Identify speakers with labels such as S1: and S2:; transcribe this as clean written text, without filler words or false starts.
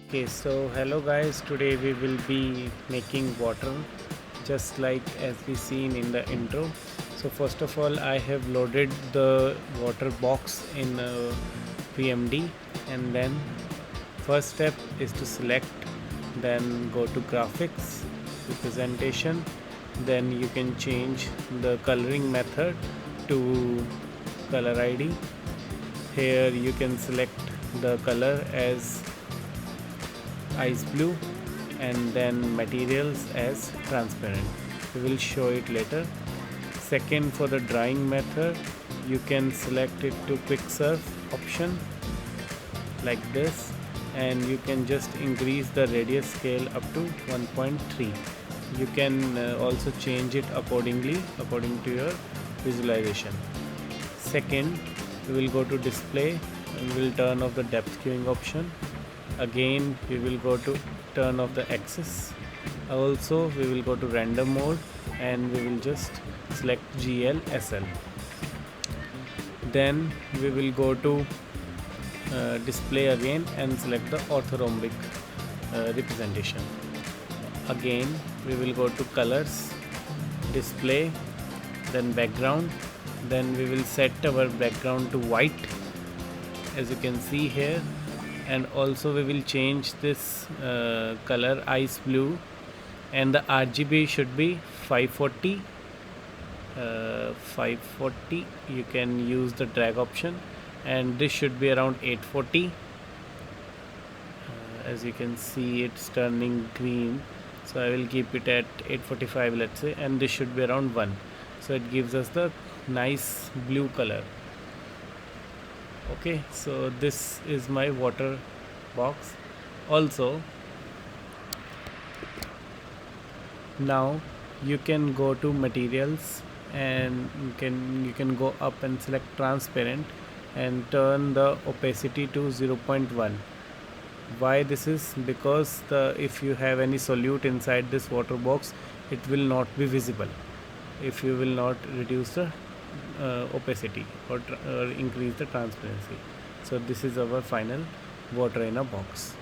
S1: Okay, so hello guys, today we will be making water just like as we seen in the intro. So first of all, I have loaded the water box in VMD, and then first step is to select, then go to graphics, representation, then you can change the coloring method to color ID. Here you can select the color as ice blue and then materials as transparent. We will show it later. Second, for the drying method, you can select it to quick serve option like this, and you can just increase the radius scale up to 1.3. You can also change it accordingly according to your visualization. Second, we will go to display and we will turn off the depth queuing option. Again, we will go to turn off the axis. Also, we will go to render mode and we will just select GLSL. Then we will go to display again and select the orthorhombic representation. Again, we will go to colors, display, then background. Then we will set our background to white, as you can see here, and also we will change this color ice blue, and the RGB should be 540. 540. You can use the drag option, and this should be around 840. As you can see, it's turning green, so I will keep it at 845, let's say, and this should be around 1, so it gives us the nice blue color. Okay, so this is my water box. Also, now you can go to materials and you can go up and select transparent and turn the opacity to 0.1. Why this is? Because if you have any solute inside this water box, it will not be visible if you will not reduce the opacity or increase the transparency. So this is our final water in a box.